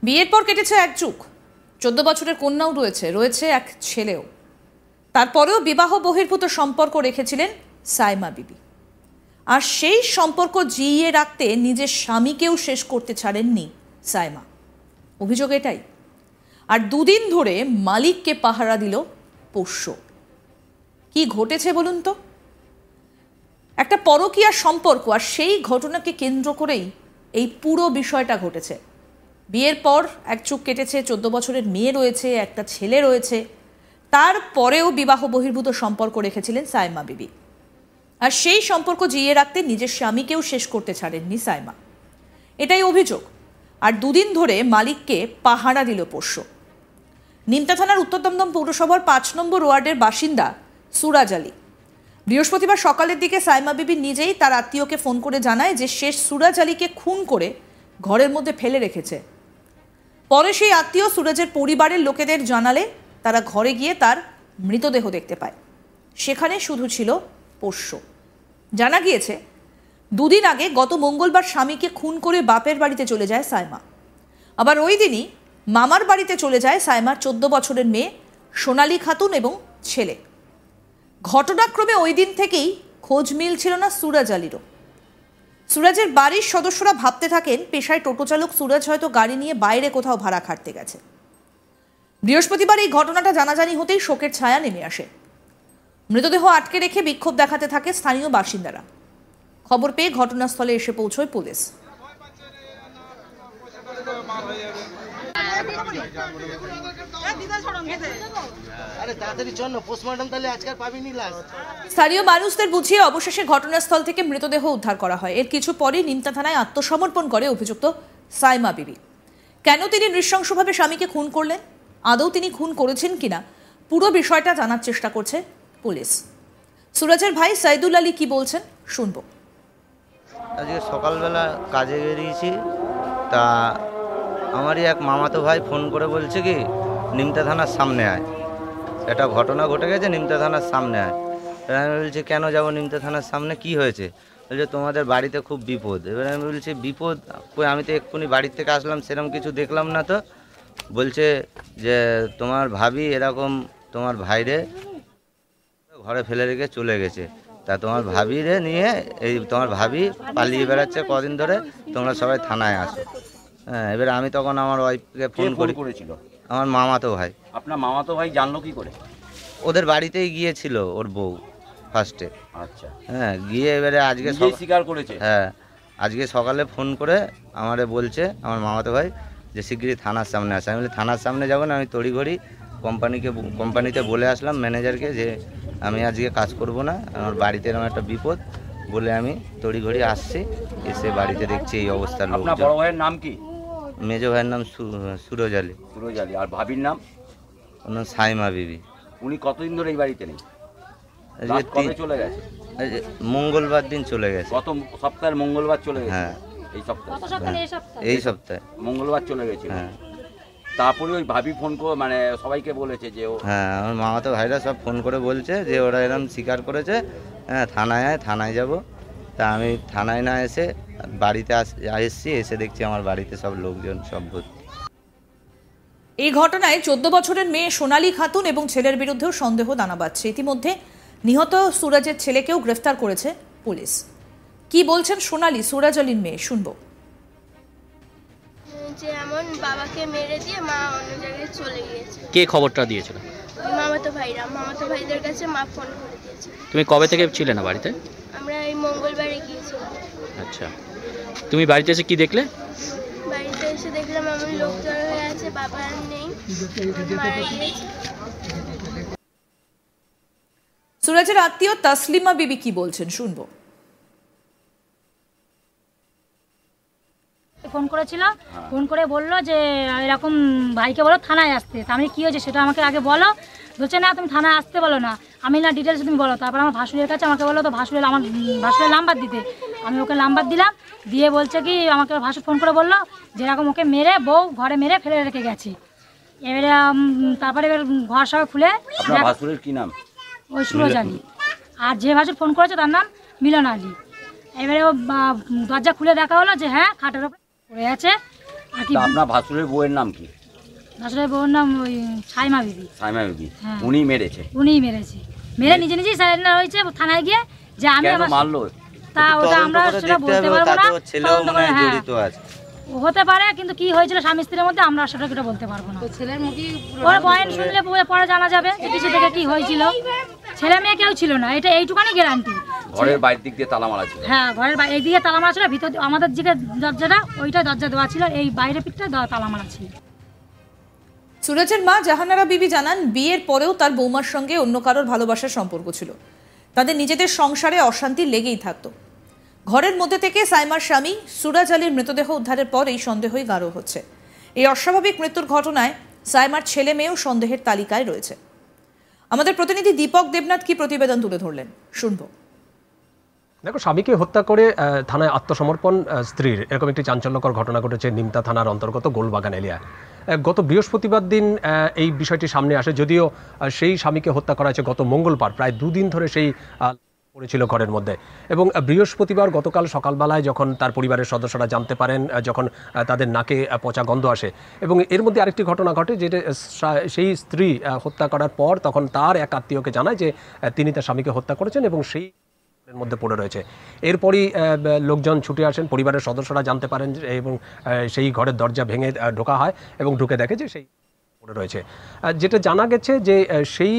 বিয়ের পর কেটেছে এক যুগ, 14 বছরের কন্যাও রয়েছে এক ছেলেও। তারপরেও বিবাহ বহির্ভূত সম্পর্ক রেখেছিলেন সাইমা বিবি। আর সেই সম্পর্ক জিইয়ে রাখতে নিজের স্বামীকেও শেষ করতে ছাড়েননি সাইমা। অভিযোগ এটাই। আর দুদিন ধরে মালিককে পাহারা দিল পোষ্য। কি ঘটেছে বলুন তো? একটা পরকীয়া সম্পর্ক, আর সেই ঘটনাকে কেন্দ্র করেই এই পুরো বিষয়টা ঘটেছে। বিয়ের পর এক যুগ কেটেছে, 14 বছরের মেয়ে রয়েছে, একটা ছেলে রয়েছে। তারপরেও বিবাহ বহির্ভূত সম্পর্ক রেখেছিলেন সাইমা বিবি। আর সেই সম্পর্ক জিইয়ে রাখতে নিজের স্বামীকেও শেষ করতে ছাড়েননি সাইমা, এটাই অভিযোগ। আর দুদিন ধরে মালিককে পাহারা দিল পোষ্য। নিমতা থানার উত্তর দমদম পৌরসভার 5 নম্বর ওয়ার্ডের বাসিন্দা সুরাজ আলী। বৃহস্পতিবার সকালের দিকে সাইমা বিবি নিজেই তার আত্মীয়কে ফোন করে জানায় যে সে সুরাজ আলীকে খুন করে ঘরের মধ্যে ফেলে রেখেছে। পরে সেই আত্মীয় সুরাজের পরিবারের লোকেদের জানালে তারা ঘরে গিয়ে তার মৃতদেহ দেখতে পায়। সেখানে শুধু ছিল পোষ্য। জানা গিয়েছে, দুদিন আগে গত মঙ্গলবার স্বামীকে খুন করে বাপের বাড়িতে চলে যায় সাইমা। আবার ওই দিনই মামার বাড়িতে চলে যায় সাইমার 14 বছরের মেয়ে সোনালী খাতুন এবং ছেলে। ঘটনাক্রমে ওই দিন থেকেই খোঁজ মিলছিল না সুরাজ আলীরও। সুরাজের বাড়ির সদস্যরা ভাবতে থাকেন পেশায় টোটো চালক সুরাজ হয়তো গাড়ি নিয়ে বাইরে কোথাও ভাড়া খাটতে গেছে। বৃহস্পতিবার এই ঘটনাটা জানাজানি হতেই শোকের ছায়া নেমে আসে। মৃতদেহ আটকে রেখে বিক্ষোভ দেখাতে থাকে স্থানীয় বাসিন্দারা। খবর পেয়ে ঘটনাস্থলে এসে পৌঁছয় পুলিশ। স্থানীয় মানুষদের বুঝিয়ে অবশেষে ঘটনাস্থল থেকে মৃতদেহ উদ্ধার করা হয়। এর কিছু পরে নিমতা থানায় আত্মসমর্পণ করে অভিযুক্ত সাইমা বিবি। কেন তিনি নৃশংসভাবে স্বামীকে খুন করলেন, আদৌ তিনি খুন করেছেন কিনা, পুরো বিষয়টা জানার চেষ্টা করছে পুলিশ। সুরাজের ভাই সাইদুল আলী কি বলছেন শুনবো। আজকে সকালবেলা কাজে বেরিয়েছি, তা আমারই এক মামাতো ভাই ফোন করে বলছে কি নিমতা থানার সামনে আয়, একটা ঘটনা ঘটে গেছে, নিমতা থানার সামনে আয়। আমি বলছি কেন যাব নিমতা থানার সামনে, কি হয়েছে? বলছে তোমাদের বাড়িতে খুব বিপদ। এবার আমি বলছি বিপদ কই, আমি তো এক্ষুনি বাড়ির থেকে আসলাম, সেরকম কিছু দেখলাম না তো। বলছে যে তোমার ভাবি এরকম তোমার ভাইরে ঘরে ফেলে রেখে চলে গেছে, তা তোমার ভাবিরে নিয়ে এই তোমার ভাবি পালিয়ে বেড়াচ্ছে কদিন ধরে, তোমরা সবাই থানায় আসো। হ্যাঁ, এবার আমি তখন আমার ওয়াইফকে ফোন করেছিল, আমার মামাতো ভাই। আপনার মামাতো ভাই জানলো কি করে? ওদের বাড়িতেই গিয়েছিল ওর বউ ফার্স্টে। আচ্ছা, হ্যাঁ, গিয়ে এবারে আজকে স্বীকার করেছে। হ্যাঁ, আজকে সকালে ফোন করে আমারে বলছে আমার মামাতো ভাই যে শিগগিরই থানার সামনে আসে। আমি বলি থানার সামনে যাবো না, আমি তড়িঘড়ি কোম্পানিতে বলে আসলাম ম্যানেজারকে যে আমি আজকে কাজ করব না, আমার বাড়িতে এরকম একটা বিপদ বলে আমি তড়িঘড়ি আসছি। এসে বাড়িতে দেখছি এই অবস্থার লোক। আপনার বড় ভাইয়ের নাম কি? মেজো ভাইয়ের নাম সুরজ আলী। সুরজ আলী। আর ভাবির নাম? ওর নাম সাইমা বিবি। উনি কতদিন ধরে এই বাড়িতে নেই? কবে চলে গেছে? মঙ্গলবার দিন চলে গেছে। গত সপ্তাহের মঙ্গলবার চলে গেছে। হ্যাঁ, এই সপ্তাহে মঙ্গলবার চলে গেছে। হ্যাঁ, তারপরে ওই ভাবি ফোন করে মানে সবাইকে বলেছে যে হ্যাঁ, আমার মামাতো ভাইরা সব ফোন করে বলছে যে ওরা এরকম স্বীকার করেছে। হ্যাঁ, থানায় যাব। তা আমি থানায় না এসে বাড়িতে এসেছি, এসে দেখছি আমার বাড়িতে সব লোকজন সব ভর্তি। এই ঘটনায় 14 বছরের মেয়ে সোনালী খাতুন এবং ছেলের বিরুদ্ধেও সন্দেহ দানা বাঁধছে। ইতিমধ্যে নিহত সুরাজের ছেলেকেও গ্রেফতার করেছে পুলিশ। কি বলছেন সোনালী, সুরাজ আলীর মেয়ে, শুনবো। যে এমন বাবাকে মেরে দিয়ে মা অন্য জায়গায় চলে গিয়েছে। কে খবরটা দিয়েছিল? মামাতো ভাইদের কাছে মা ফোন করে দিয়েছে। তুমি কবে থেকে ছিলে না বাড়িতে? আমরা এই মঙ্গলবারে গিয়েছিলাম। আচ্ছা, তুমি বাড়িতে এসে কি দেখলে? বাড়িতে এসে দেখলাম এমন লোক জড়ো হয়ে আছে, বাবা আর নেই, মারা গিয়েছে। সুরাজের আত্মীয় তাসলিমা বিবি কি বলছেন শুনবো। ফোন করেছিল, ফোন করে বললো যে এরকম ভাইকে বলো থানায় আসতে। তা আমি কী হয়েছে সেটা আমাকে আগে বলো। বলছে না তুমি থানায় আসতে বলো না, আমি না ডিটেলস তুমি বলো। তারপর আমার ভাসুরের কাছে আমাকে বলো, তো আমার ভাসুরের নাম্বার দিতে। আমি ওকে নাম্বার দিলাম, দিয়ে বলছে কি আমাকে ভাসুর ফোন করে বললো যে এরকম ওকে মেরে বউ ঘরে মেরে ফেলে রেখে গেছি। এবারে তারপরে এবার ঘর সবাই খুলে। ভাসুরের কি নাম? ওই সুরজ আলী। আর যে ভাসুর ফোন করেছে তার নাম মিলন আলী। এবারে ও দরজা খুলে দেখা হলো যে হ্যাঁ খাটের ওপরে পড়ে আছে, আর কি তা আপনার ভাসুরের বউয়ের নাম কি? আসলে বউর নাম ওই সাইমা বিবি। সাইমা বিবি। হ্যাঁ। উনি মেরেছে? উনিই মেরেছে, মেরে নিজে নিজেই সারেন্ডার হয়েছে থানায় গিয়ে যে আমি কেন আমার মারলো? তা ওটা আমরা সেটা বলতে পারবো না, ছেলেও তদন্ত মনে করে, হয় হ্যাঁ জড়িত আছে। হতে পারে, কিন্তু কি হয়েছিল স্বামী স্ত্রীর মধ্যে আমরা সেটা কিটা বলতে পারবো না। ছেলের মুখে ওর বয়ান শুনলে পরে জানা যাবে যে কিছু থেকে কি হয়েছিল। ছেলে মেয়ে কেউ ছিল না, এটা এইটুকানি গ্যারান্টি। ঘরের বাইরের দিক দিয়ে তালা মারা ছিল? হ্যাঁ, ঘরের এই দিকে তালা মারা ছিল, ভিতর আমাদের দিকে দরজাটা ওইটা দরজা দেওয়া ছিল, এই বাইরে পিঠটা তালা মারা ছিল। সুরজের মা জাহানারা বিবি জানান, বিয়ের পরেও তার বৌমার সঙ্গে অন্য কারোর ভালোবাসার সম্পর্ক ছিল। তাদের নিজেদের সংসারে অশান্তি লেগেই থাকতো। ঘরের মধ্যে থেকে সাইমার স্বামী সুরাজ আলীর মৃতদেহ উদ্ধারের পর এই সন্দেহই গাঢ় হচ্ছে। এই অস্বাভাবিক মৃত্যুর ঘটনায় সাইমার ছেলে মেয়েও সন্দেহের তালিকায় রয়েছে। আমাদের প্রতিনিধি দীপক দেবনাথ কি প্রতিবেদন তুলে ধরলেন, শুনবো। দেখো, স্বামীকে হত্যা করে থানায় আত্মসমর্পণ স্ত্রীর, এরকম একটি চাঞ্চল্যকর ঘটনা ঘটেছে নিমতা থানার অন্তর্গত গোলবাগান এলাকায়। গত বৃহস্পতিবার দিন এই বিষয়টি সামনে আসে, যদিও সেই স্বামীকে হত্যা করা হয়েছে গত মঙ্গলবার। প্রায় দুদিন ধরে সেই পড়েছিল ঘরের মধ্যে, এবং বৃহস্পতিবার গতকাল সকালবেলায় যখন তার পরিবারের সদস্যরা জানতে পারেন, যখন তাদের নাকে পচা গন্ধ আসে, এবং এর মধ্যে আরেকটি ঘটনা ঘটে যেটা সেই স্ত্রী হত্যা করার পর তখন তার এক আত্মীয়কে জানায় যে তিনি তার স্বামীকে হত্যা করেছেন এবং সেই মধ্যে পড়ে রয়েছে। এরপরই লোকজন ছুটে আসেন, পরিবারের সদস্যরা জানতে পারেন এবং সেই ঘরের দরজা ভেঙে ঢোকা হয় এবং ঢুকে দেখে যে সেই পড়ে রয়েছে। যেটা জানা গেছে যে সেই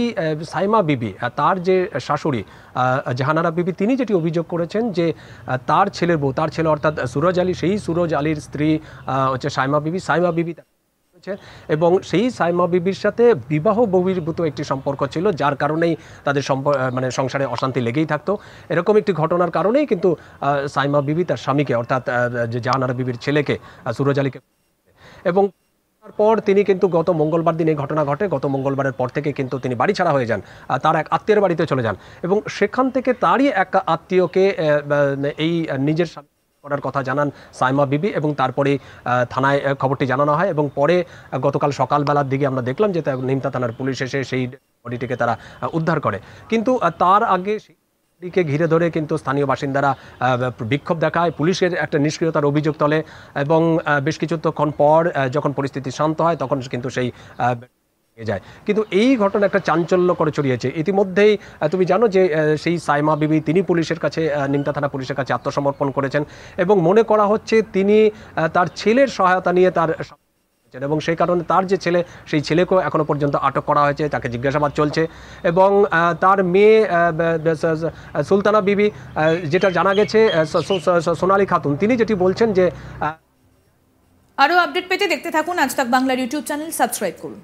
সাইমা বিবি, তার যে শাশুড়ি জাহানারা বিবি, তিনি যেটি অভিযোগ করেছেন যে তার ছেলের বউ, তার ছেলে অর্থাৎ সুরজ আলী, সেই সুরজ আলীর স্ত্রী হচ্ছে সাইমা বিবি। সাইমা বিবি এবং সেই সাইমা বিবির সাথে বিবাহ বহির্ভূত একটি সম্পর্ক ছিল, যার কারণেই তাদের সংসারে অশান্তি লেগেই থাকতো। এরকম একটি ঘটনার কারণেই কিন্তু সাইমা বিবি তার স্বামীকে অর্থাৎ জাহানারা বিবির ছেলেকে সুরজ আলীকে, এবং তারপর তিনি কিন্তু গত মঙ্গলবার দিন এই ঘটনা ঘটে। গত মঙ্গলবারের পর থেকে কিন্তু তিনি বাড়ি ছাড়া হয়ে যান, তার এক আত্মীয়ের বাড়িতে চলে যান, এবং সেখান থেকে তারই এক আত্মীয়কে এই নিজের করার কথা জানান সাইমা বিবি, এবং তারপরে থানায় খবরটি জানানো হয়। এবং পরে গতকাল সকালবেলার দিকে আমরা দেখলাম যে নিমতা থানার পুলিশ এসে সেই বডিটিকে তারা উদ্ধার করে। কিন্তু তার আগে কে ঘিরে ধরে কিন্তু স্থানীয় বাসিন্দারা বিক্ষোভ দেখায়, পুলিশের একটা নিষ্ক্রিয়তার অভিযোগ তোলে, এবং বেশ কিছুক্ষণ পর যখন পরিস্থিতি শান্ত হয় তখন কিন্তু সেই যায়। কিন্তু এই ঘটনা একটা চাঞ্চল্য করে ছড়িয়েছে। ইতিমধ্যেই তুমি জানো যে সেই সাইমা বিবি তিনি পুলিশের কাছে, নিমতা থানা পুলিশের কাছে আত্মসমর্পণ করেছেন, এবং মনে করা হচ্ছে তিনি তার ছেলের সহায়তা নিয়ে তার, এবং সেই কারণে তার যে ছেলে, সেই ছেলেকেও এখনো পর্যন্ত আটক করা হয়েছে, তাকে জিজ্ঞাসাবাদ চলছে। এবং তার মেয়ে সুলতানা বিবি, যেটা জানা গেছে সোনালী খাতুন, তিনি যেটি বলছেন যে আরও আপডেট পেতে দেখতে থাকুন আজ তাক বাংলার ইউটিউব চ্যানেল, সাবস্ক্রাইব করুন।